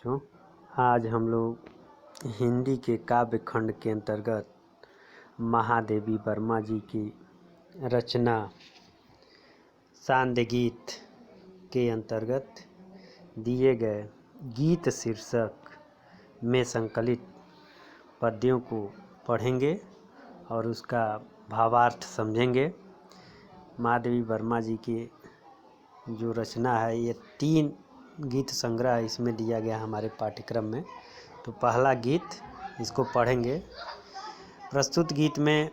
बच्चों, आज हम लोग हिंदी के काव्य खंड के अंतर्गत महादेवी वर्मा जी की रचना सांध्य गीत के अंतर्गत दिए गए गीत शीर्षक में संकलित पद्यों को पढ़ेंगे और उसका भावार्थ समझेंगे। महादेवी वर्मा जी की जो रचना है, ये 3 गीत संग्रह इसमें दिया गया हमारे पाठ्यक्रम में। तो पहला गीत इसको पढ़ेंगे। प्रस्तुत गीत में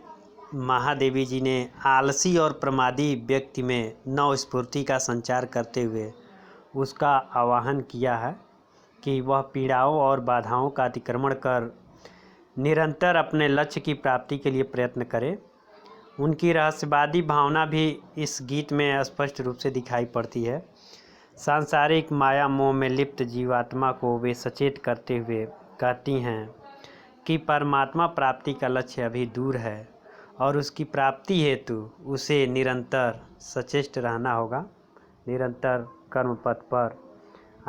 महादेवी जी ने आलसी और प्रमादी व्यक्ति में नवस्फूर्ति का संचार करते हुए उसका आह्वान किया है कि वह पीड़ाओं और बाधाओं का अतिक्रमण कर निरंतर अपने लक्ष्य की प्राप्ति के लिए प्रयत्न करे। उनकी रहस्यवादी भावना भी इस गीत में स्पष्ट रूप से दिखाई पड़ती है। सांसारिक माया मोह में लिप्त जीवात्मा को वे सचेत करते हुए कहती हैं कि परमात्मा प्राप्ति का लक्ष्य अभी दूर है और उसकी प्राप्ति हेतु उसे निरंतर सचेत रहना होगा, निरंतर कर्म पथ पर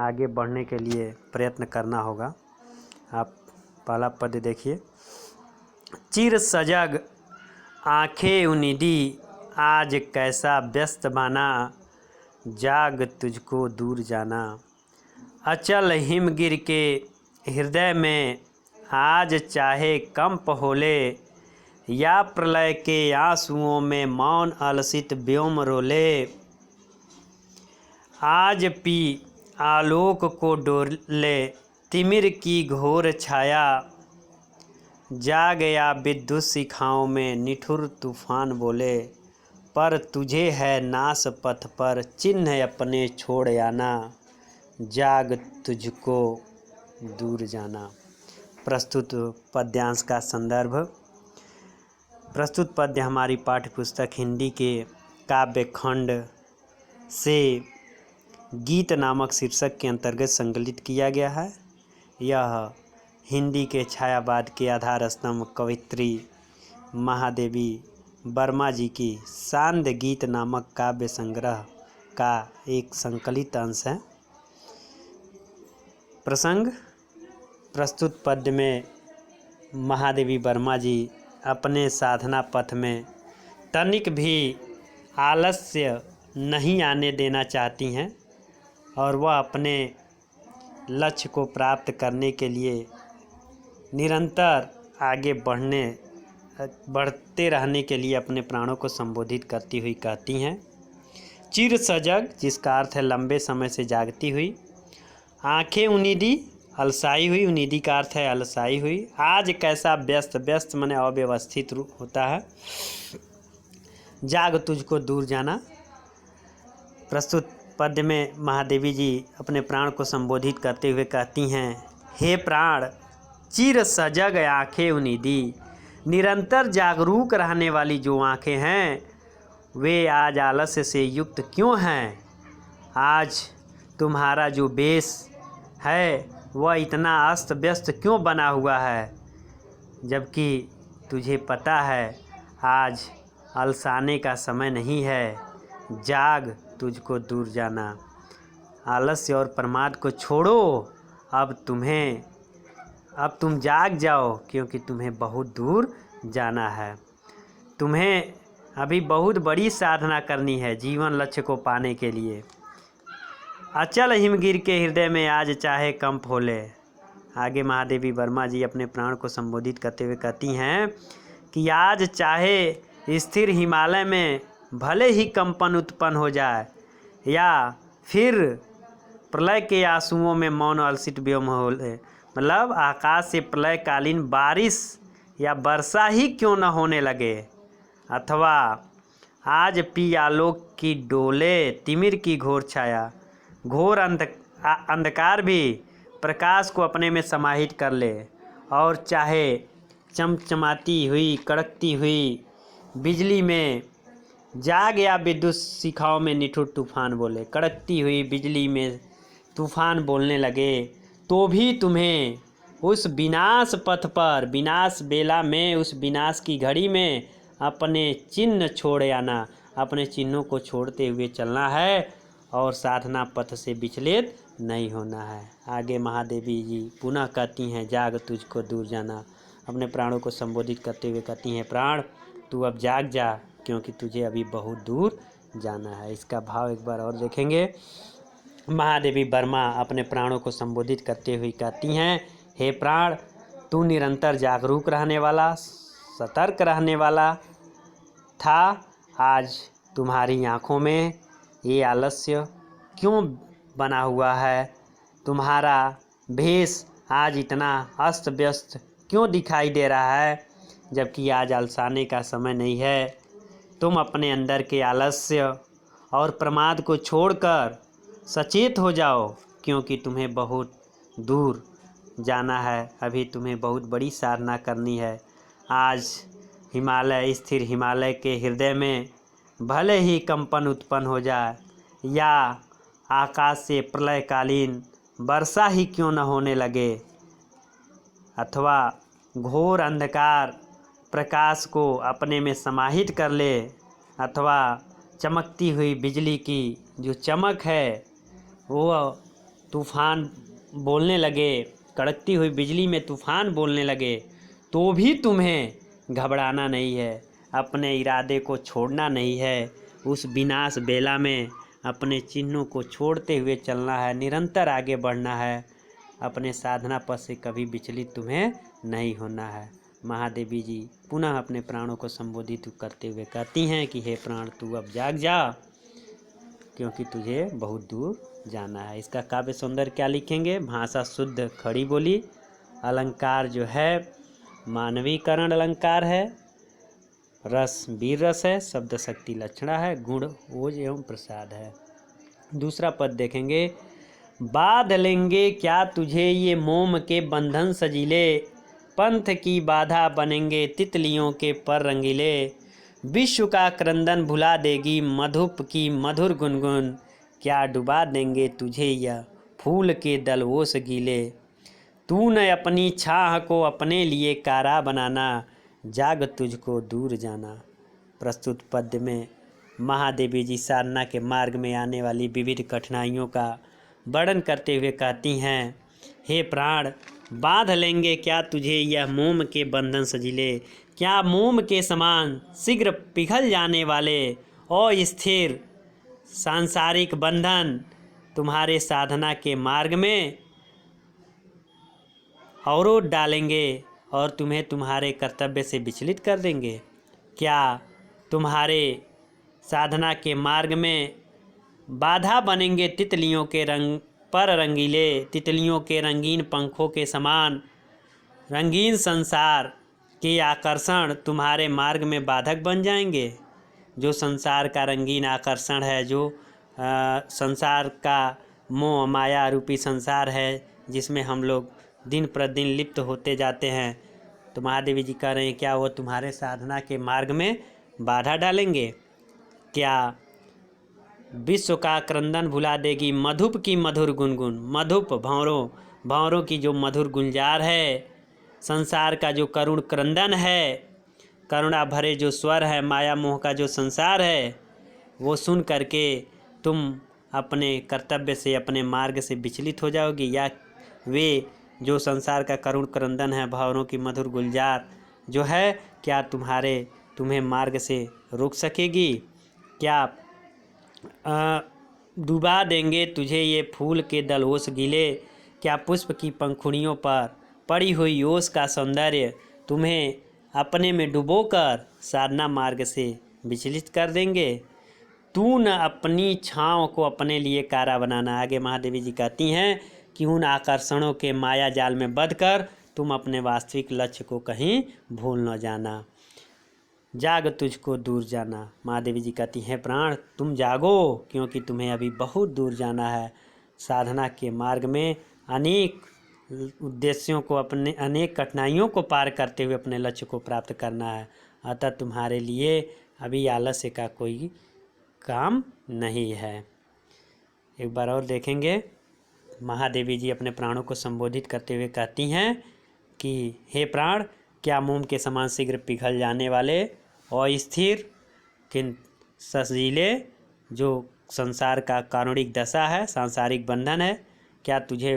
आगे बढ़ने के लिए प्रयत्न करना होगा। आप पहला पद देखिए। चिर सजग आंखें उनिदी, आज कैसा व्यस्त बना, जाग तुझको दूर जाना। अचल हिमगिर के हृदय में, आज चाहे कंप होले, या प्रलय के आंसुओं में मौन अलसित व्योम रोले। आज पी आलोक को डोले, तिमिर की घोर छाया, जा गया विद्युत शिखाओं में निठुर तूफान बोले। पर तुझे है नाश पथ पर चिन्ह अपने छोड़ आना, जाग तुझको दूर जाना। प्रस्तुत पद्यांश का संदर्भ। प्रस्तुत पद्य हमारी पाठ्य पुस्तक हिंदी के काव्य खंड से गीत नामक शीर्षक के अंतर्गत संकलित किया गया है। यह हिंदी के छायावाद के आधार स्तंभ कवयित्री महादेवी वर्मा जी की सांध्य गीत नामक काव्य संग्रह का एक संकलित अंश है। प्रसंग। प्रस्तुत पद्य में महादेवी वर्मा जी अपने साधना पथ में तनिक भी आलस्य नहीं आने देना चाहती हैं और वह अपने लक्ष्य को प्राप्त करने के लिए निरंतर आगे बढ़ते रहने के लिए अपने प्राणों को संबोधित करती हुई कहती हैं। चिर सजग, जिसका अर्थ है लंबे समय से जागती हुई। आंखें उनिदी, अलसाई हुई। उनिदी का अर्थ है अलसाई हुई। आज कैसा व्यस्त, व्यस्त माने अव्यवस्थित रूप होता है। जाग तुझको दूर जाना। प्रस्तुत पद्य में महादेवी जी अपने प्राण को संबोधित करते हुए कहती हैं, हे प्राण, चिर सजग आंखें उनिदी, निरंतर जागरूक रहने वाली जो आंखें हैं वे आज आलस्य से युक्त क्यों हैं? आज तुम्हारा जो वेश है वह इतना अस्त व्यस्त क्यों बना हुआ है, जबकि तुझे पता है आज अलसाने का समय नहीं है। जाग तुझको दूर जाना। आलस्य और प्रमाद को छोड़ो, अब तुम जाग जाओ, क्योंकि तुम्हें बहुत दूर जाना है। तुम्हें अभी बहुत बड़ी साधना करनी है जीवन लक्ष्य को पाने के लिए। अचल हिमगिर के हृदय में, आज चाहे कंप होले। आगे महादेवी वर्मा जी अपने प्राण को संबोधित करते हुए कहती हैं कि आज चाहे स्थिर हिमालय में भले ही कंपन उत्पन्न हो जाए, या फिर प्रलय के आंसुओं में मौन अलसित व्योम होले, मतलब आकाश से प्रलयकालीन बारिश या वर्षा ही क्यों न होने लगे, अथवा आज पी आलोक की डोले, तिमिर की घोर छाया, घोर अंधकार भी प्रकाश को अपने में समाहित कर ले, और चाहे चमचमाती हुई कड़कती हुई बिजली में जाग या विद्युत शिखाओं में निठुर तूफान बोले। कड़कती हुई बिजली में तूफान बोलने लगे तो भी तुम्हें उस विनाश पथ पर, विनाश बेला में, उस विनाश की घड़ी में अपने चिन्ह छोड़ आना, अपने चिन्हों को छोड़ते हुए चलना है और साधना पथ से विचलित नहीं होना है। आगे महादेवी जी पुनः कहती हैं, जाग तुझको दूर जाना। अपने प्राणों को संबोधित करते हुए कहती हैं, प्राण तू अब जाग जा, क्योंकि तुझे अभी बहुत दूर जाना है। इसका भाव एक बार और देखेंगे। महादेवी वर्मा अपने प्राणों को संबोधित करते हुए कहती हैं, हे प्राण तू निरंतर जागरूक रहने वाला, सतर्क रहने वाला था। आज तुम्हारी आँखों में ये आलस्य क्यों बना हुआ है? तुम्हारा भेष आज इतना अस्त व्यस्त क्यों दिखाई दे रहा है? जबकि आज अलसाने का समय नहीं है। तुम अपने अंदर के आलस्य और प्रमाद को छोड़कर सचेत हो जाओ, क्योंकि तुम्हें बहुत दूर जाना है। अभी तुम्हें बहुत बड़ी साधना करनी है। आज हिमालय, स्थिर हिमालय के हृदय में भले ही कंपन उत्पन्न हो जाए या आकाश से प्रलयकालीन वर्षा ही क्यों न होने लगे, अथवा घोर अंधकार प्रकाश को अपने में समाहित कर ले, अथवा चमकती हुई बिजली की जो चमक है वो तूफान बोलने लगे, कड़कती हुई बिजली में तूफान बोलने लगे, तो भी तुम्हें घबराना नहीं है, अपने इरादे को छोड़ना नहीं है। उस विनाश बेला में अपने चिन्हों को छोड़ते हुए चलना है, निरंतर आगे बढ़ना है। अपने साधना पथ से कभी विचलित तुम्हें नहीं होना है। महादेवी जी पुनः अपने प्राणों को संबोधित करते हुए कहती हैं कि हे प्राण तू अब जाग जा, क्योंकि तुझे बहुत दूर जाना है। इसका काव्य सौंदर्य क्या लिखेंगे? भाषा शुद्ध खड़ी बोली, अलंकार जो है मानवीकरण अलंकार है, रस वीर रस है, शब्द शक्ति लक्षणा है, गुण ओज एवं प्रसाद है। दूसरा पद देखेंगे, बांध लेंगे क्या तुझे ये मोम के बंधन सजीले, पंथ की बाधा बनेंगे तितलियों के पर रंगीले, विश्व का क्रंदन भुला देगी मधुप की मधुर गुनगुन, क्या डुबा देंगे तुझे यह फूल के दलवोस गीले, तूने अपनी छाह को अपने लिए कारा बनाना, जाग तुझको दूर जाना। प्रस्तुत पद्य में महादेवी जी साधना के मार्ग में आने वाली विविध कठिनाइयों का वर्णन करते हुए कहती हैं, हे प्राण बांध लेंगे क्या तुझे यह मोम के बंधन सजीले, क्या मोम के समान शीघ्र पिघल जाने वाले अस्थिर सांसारिक बंधन तुम्हारे साधना के मार्ग में अवरोध डालेंगे और तुम्हें तुम्हारे कर्तव्य से विचलित कर देंगे? क्या तुम्हारे साधना के मार्ग में बाधा बनेंगे तितलियों के रंग पर रंगीले, तितलियों के रंगीन पंखों के समान रंगीन संसार के आकर्षण तुम्हारे मार्ग में बाधक बन जाएंगे? जो संसार का रंगीन आकर्षण है, जो संसार का मोह माया रूपी संसार है, जिसमें हम लोग दिन प्रतिदिन लिप्त होते जाते हैं, तो महादेवी जी कह रहे हैं क्या वो तुम्हारे साधना के मार्ग में बाधा डालेंगे? क्या विश्व का क्रंदन भुला देगी मधुप की मधुर गुनगुन, मधुप भंवरों की जो मधुर गुंजार है, संसार का जो करुण क्रंदन है, करुणा भरे जो स्वर है, माया मोह का जो संसार है, वो सुन करके तुम अपने कर्तव्य से अपने मार्ग से विचलित हो जाओगी? या वे जो संसार का करुण क्रंदन है, भंवरों की मधुर गुलजार जो है, क्या तुम्हें मार्ग से रोक सकेगी? क्या डुबा देंगे तुझे ये फूल के दलहोश गीले, क्या पुष्प की पंखुड़ियों पर पड़ी हुई ओस का सौंदर्य तुम्हें अपने में डुबोकर साधना मार्ग से विचलित कर देंगे? तू न अपनी छाँव को अपने लिए कारा बनाना। आगे महादेवी जी कहती हैं कि उन आकर्षणों के माया जाल में बंध कर तुम अपने वास्तविक लक्ष्य को कहीं भूल न जाना, जाग तुझको दूर जाना। महादेवी जी कहती हैं प्राण तुम जागो, क्योंकि तुम्हें अभी बहुत दूर जाना है। साधना के मार्ग में अनेक उद्देश्यों को, अपने अनेक कठिनाइयों को पार करते हुए अपने लक्ष्य को प्राप्त करना है। अतः तुम्हारे लिए अभी आलस्य का कोई काम नहीं है। एक बार और देखेंगे, महादेवी जी अपने प्राणों को संबोधित करते हुए कहती हैं कि हे प्राण क्या मोम के समान शीघ्र पिघल जाने वाले और स्थिर किन सजीले जो संसार का कारुणिक दशा है, सांसारिक बंधन है, क्या तुझे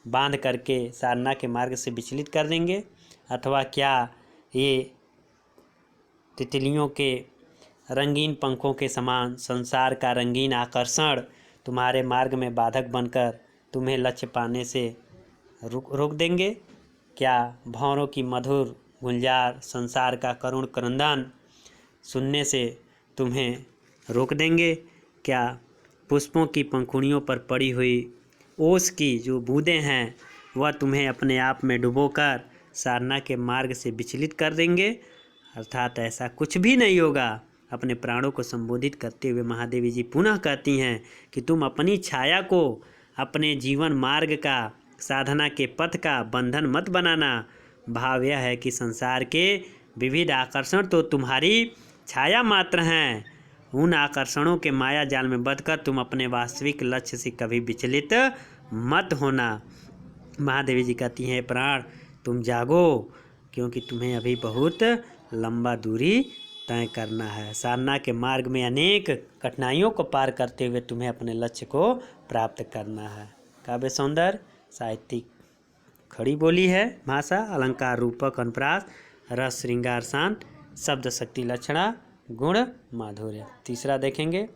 बांध करके साधना के मार्ग से विचलित कर देंगे, अथवा क्या ये तितलियों के रंगीन पंखों के समान संसार का रंगीन आकर्षण तुम्हारे मार्ग में बाधक बनकर तुम्हें लक्ष्य पाने से रोक देंगे? क्या भंवरों की मधुर गुंजार, संसार का करुण क्रंदन सुनने से तुम्हें रोक देंगे? क्या पुष्पों की पंखुड़ियों पर पड़ी हुई ओस की जो बूंदें हैं वह तुम्हें अपने आप में डुबोकर साधना के मार्ग से विचलित कर देंगे? अर्थात ऐसा कुछ भी नहीं होगा। अपने प्राणों को संबोधित करते हुए महादेवी जी पुनः कहती हैं कि तुम अपनी छाया को अपने जीवन मार्ग का, साधना के पथ का बंधन मत बनाना। भाव यह है कि संसार के विविध आकर्षण तो तुम्हारी छाया मात्र हैं। उन आकर्षणों के माया जाल में बंधकर तुम अपने वास्तविक लक्ष्य से कभी विचलित मत होना। महादेवी जी कहती हैं, प्राण तुम जागो, क्योंकि तुम्हें अभी बहुत लंबा दूरी तय करना है। साधना के मार्ग में अनेक कठिनाइयों को पार करते हुए तुम्हें अपने लक्ष्य को प्राप्त करना है। काव्य सौंदर्य, साहित्यिक खड़ी बोली है, भाषा, अलंकार, रूपक, अनुप्रास, रस, श्रृंगार, शांत, शब्द शक्ति, लक्षणा, गुण, माधुर्य। तीसरा देखेंगे,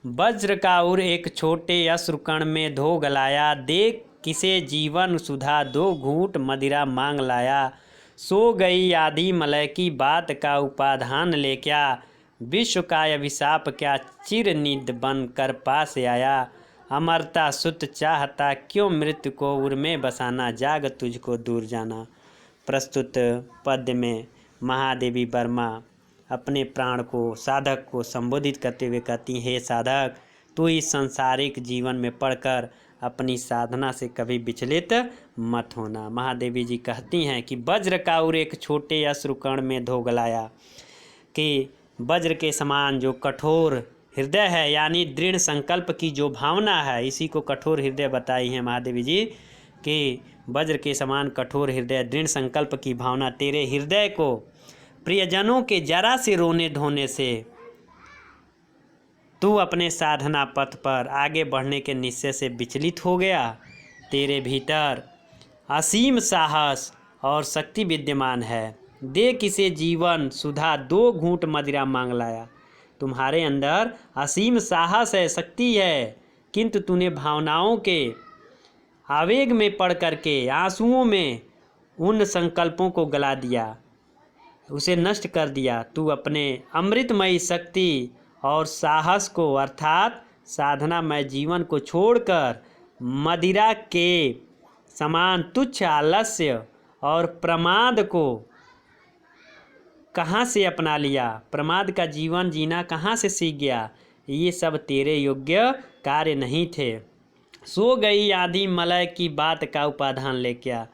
वज्र का उर एक छोटे अश्रुकण में धो गलाया, देख किसे जीवन सुधा दो घूंट मदिरा मांग लाया। सो गई आधी मलय की बात का उपाधान ले क्या, विश्व का अभिशाप क्या चिर निद बन कर पास आया। अमरता सुत चाहता क्यों मृत्यु को उर में बसाना, जाग तुझको दूर जाना। प्रस्तुत पद्य में महादेवी वर्मा अपने प्राण को, साधक को संबोधित करते हुए कहती, हे साधक, तू इस सांसारिक जीवन में पढ़कर अपनी साधना से कभी विचलित मत होना। महादेवी जी कहती हैं कि वज्र का उर एक छोटे अश्रुकण में धो गलाया, कि वज्र के समान जो कठोर हृदय है, यानी दृढ़ संकल्प की जो भावना है, इसी को कठोर हृदय बताई है महादेवी जी, कि वज्र के समान कठोर हृदय, दृढ़ संकल्प की भावना तेरे हृदय को प्रियजनों के जरा से रोने धोने से तू अपने साधना पथ पर आगे बढ़ने के निश्चय से विचलित हो गया। तेरे भीतर असीम साहस और शक्ति विद्यमान है। दे किसे जीवन सुधा दो घूंट मदिरा मांग लाया। तुम्हारे अंदर असीम साहस है, शक्ति है, किंतु तूने भावनाओं के आवेग में पड़ करके, आंसुओं में उन संकल्पों को गला दिया, उसे नष्ट कर दिया। तू अपने अमृतमयी शक्ति और साहस को, अर्थात साधनामय जीवन को छोड़कर मदिरा के समान तुच्छ आलस्य और प्रमाद को कहाँ से अपना लिया, प्रमाद का जीवन जीना कहाँ से सीख गया। ये सब तेरे योग्य कार्य नहीं थे। सो गई आधी मलय की बात का उपाधान ले क्या,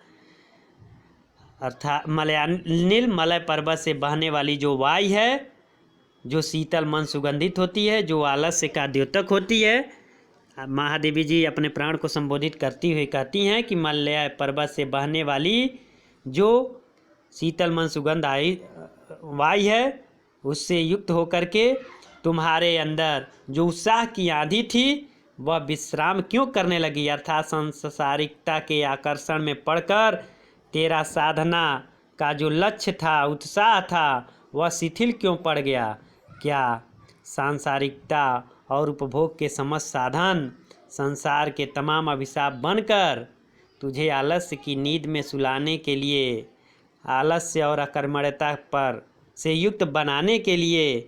अर्थात नील मलय पर्वत से बहने वाली जो वायु है, जो शीतल मन सुगंधित होती है, जो आलस्य का द्योतक होती है। महादेवी जी अपने प्राण को संबोधित करती हुई कहती हैं कि मलय पर्वत से बहने वाली जो शीतल मन सुगंध आई वायु है, उससे युक्त होकर के तुम्हारे अंदर जो उत्साह की आंधी थी वह विश्राम क्यों करने लगी, अर्थात सांसारिकता के आकर्षण में पड़कर तेरा साधना का जो लक्ष्य था, उत्साह था, वह शिथिल क्यों पड़ गया। क्या सांसारिकता और उपभोग के समस्त साधन संसार के तमाम अभिशाप बनकर तुझे आलस्य की नींद में सुलाने के लिए, आलस्य और अकर्मण्यता पर से युक्त बनाने के लिए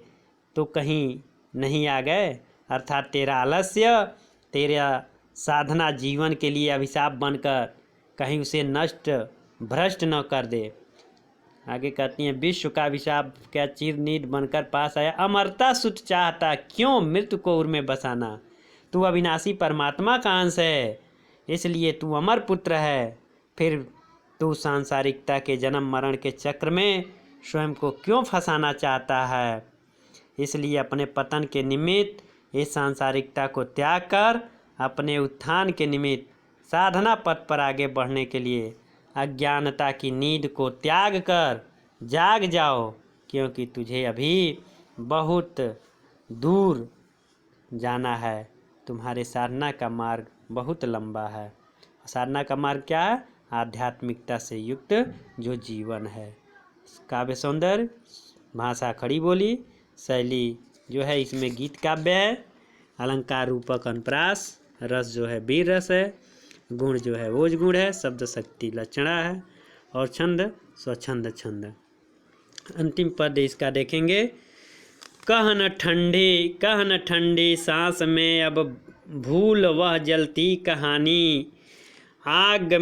तो कहीं नहीं आ गए, अर्थात तेरा आलस्य तेरा साधना जीवन के लिए अभिशाप बनकर कहीं उसे नष्ट भ्रष्ट न कर दे। आगे कहती हैं, विश्व का अभिशाप क्या चिर नींद बनकर पास आया। अमरता सुत चाहता क्यों मृत्यु को उर में बसाना। तू अविनाशी परमात्मा का अंश है, इसलिए तू अमर पुत्र है, फिर तू सांसारिकता के जन्म मरण के चक्र में स्वयं को क्यों फंसाना चाहता है। इसलिए अपने पतन के निमित्त इस सांसारिकता को त्याग कर अपने उत्थान के निमित्त साधना पथ पर आगे बढ़ने के लिए अज्ञानता की नींद को त्याग कर जाग जाओ, क्योंकि तुझे अभी बहुत दूर जाना है। तुम्हारे साधना का मार्ग बहुत लंबा है। साधना का मार्ग क्या है? आध्यात्मिकता से युक्त जो जीवन है। काव्य सौंदर्य, भाषा खड़ी बोली, शैली जो है इसमें गीत काव्य है, अलंकार रूपक अनुप्रास, रस जो है वीर रस है, गुण जो है ओज गुण है, शब्द शक्ति लक्षणा है, और छंद स्वच्छंद छंद। अंतिम पद इसका देखेंगे। कह न ठंडी सांस में अब भूल वह जलती कहानी, आग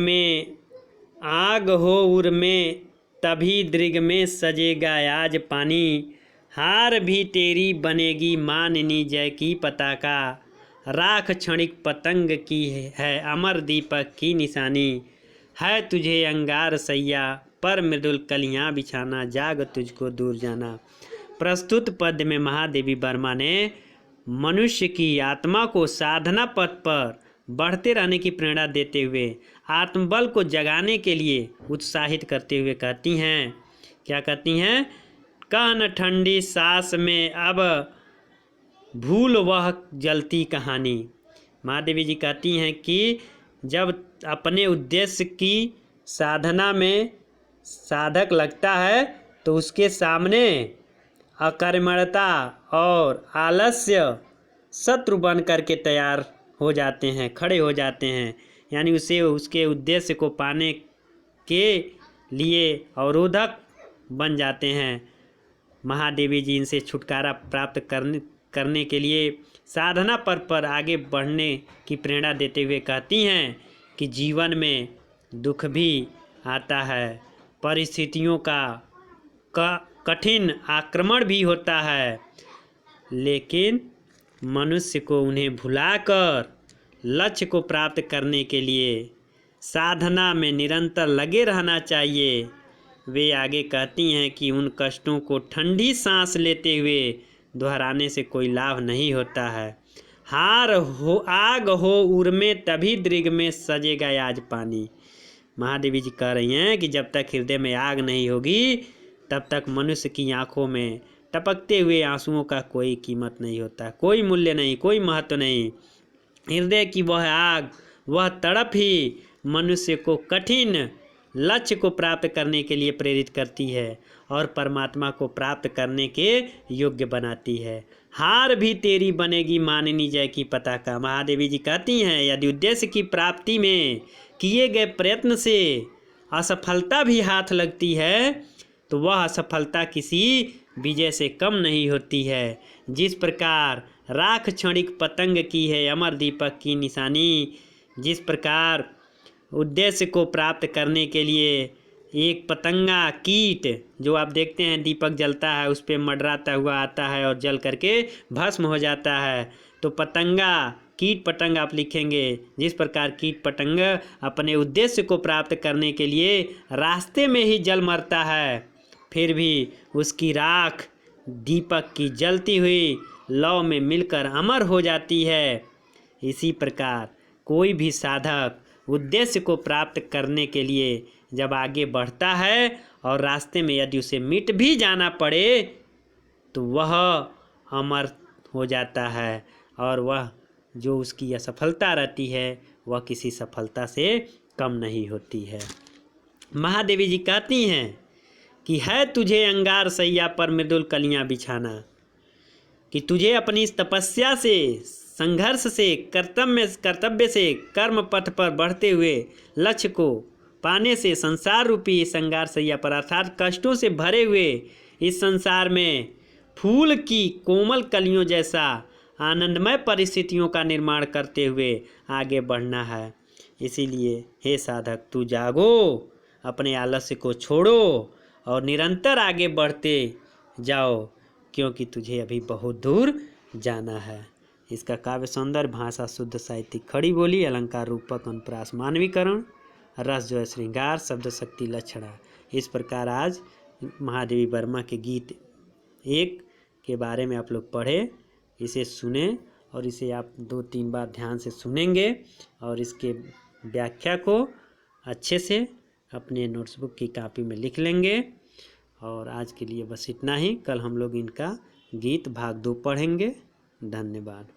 हो उर में तभी दृग में सजेगा आज पानी, हार भी तेरी बनेगी माननी जय की पताका, राख क्षणिक पतंग की है अमर दीपक की निशानी, है तुझे अंगार सैया पर मृदुल कलियां बिछाना, जाग तुझको दूर जाना। प्रस्तुत पद्य में महादेवी वर्मा ने मनुष्य की आत्मा को साधना पथ पर बढ़ते रहने की प्रेरणा देते हुए आत्मबल को जगाने के लिए उत्साहित करते हुए कहती हैं, क्या कहती हैं? कह न ठंडी सांस में अब भूल वह जलती कहानी। महादेवी जी कहती हैं कि जब अपने उद्देश्य की साधना में साधक लगता है तो उसके सामने अकर्मण्यता और आलस्य शत्रु बन करके तैयार हो जाते हैं, खड़े हो जाते हैं, यानी उसे उसके उद्देश्य को पाने के लिए अवरोधक बन जाते हैं। महादेवी जी इनसे छुटकारा प्राप्त करने के लिए साधना पथ पर आगे बढ़ने की प्रेरणा देते हुए कहती हैं कि जीवन में दुख भी आता है, परिस्थितियों का कठिन आक्रमण भी होता है, लेकिन मनुष्य को उन्हें भुलाकर लक्ष्य को प्राप्त करने के लिए साधना में निरंतर लगे रहना चाहिए। वे आगे कहती हैं कि उन कष्टों को ठंडी सांस लेते हुए दोहराने से कोई लाभ नहीं होता है। आग हो उर में तभी दृग में सजेगा आज पानी। महादेवी जी कह रही हैं कि जब तक हृदय में आग नहीं होगी तब तक मनुष्य की आंखों में टपकते हुए आंसुओं का कोई कीमत नहीं होता, कोई मूल्य नहीं, कोई महत्व नहीं। हृदय की वह आग, वह तड़प ही मनुष्य को कठिन लक्ष्य को प्राप्त करने के लिए प्रेरित करती है और परमात्मा को प्राप्त करने के योग्य बनाती है। हार भी तेरी बनेगी माननी जय की पताका। महादेवी जी कहती हैं यदि उद्देश्य की प्राप्ति में किए गए प्रयत्न से असफलता भी हाथ लगती है तो वह असफलता किसी विजय से कम नहीं होती है। जिस प्रकार राख क्षणिक पतंग की है अमर दीपक की निशानी, जिस प्रकार उद्देश्य को प्राप्त करने के लिए एक पतंगा कीट जो आप देखते हैं दीपक जलता है उस पर मंडराता हुआ आता है और जल करके भस्म हो जाता है, तो पतंगा कीट पतंग आप लिखेंगे। जिस प्रकार कीट पतंग अपने उद्देश्य को प्राप्त करने के लिए रास्ते में ही जल मरता है, फिर भी उसकी राख दीपक की जलती हुई लौ में मिलकर अमर हो जाती है। इसी प्रकार कोई भी साधक उद्देश्य को प्राप्त करने के लिए जब आगे बढ़ता है और रास्ते में यदि उसे मिट भी जाना पड़े तो वह अमर हो जाता है और वह जो उसकी असफलता रहती है वह किसी सफलता से कम नहीं होती है। महादेवी जी कहती हैं कि है तुझे अंगार सैया पर मृदुल कलियां बिछाना, कि तुझे अपनी इस तपस्या से, संघर्ष से, कर्तव्य से कर्म पथ पर बढ़ते हुए लक्ष्य को पाने से संसार रूपी इस अंगार सैया पर अर्थात कष्टों से भरे हुए इस संसार में फूल की कोमल कलियों जैसा आनंदमय परिस्थितियों का निर्माण करते हुए आगे बढ़ना है। इसीलिए हे साधक तू जागो, अपने आलस्य को छोड़ो और निरंतर आगे बढ़ते जाओ, क्योंकि तुझे अभी बहुत दूर जाना है। इसका काव्य सौंदर्य, भाषा शुद्ध, साहित्यिक खड़ी बोली, अलंकार रूपक अनुप्रास मानवीकरण, रस जो है श्रृंगार, शब्द शक्ति लक्षणा। इस प्रकार आज महादेवी वर्मा के गीत 1 के बारे में आप लोग पढ़े, इसे सुने और इसे आप 2-3 बार ध्यान से सुनेंगे और इसके व्याख्या को अच्छे से अपने नोट्सबुक की कॉपी में लिख लेंगे। और आज के लिए बस इतना ही। कल हम लोग इनका गीत भाग 2 पढ़ेंगे। धन्यवाद।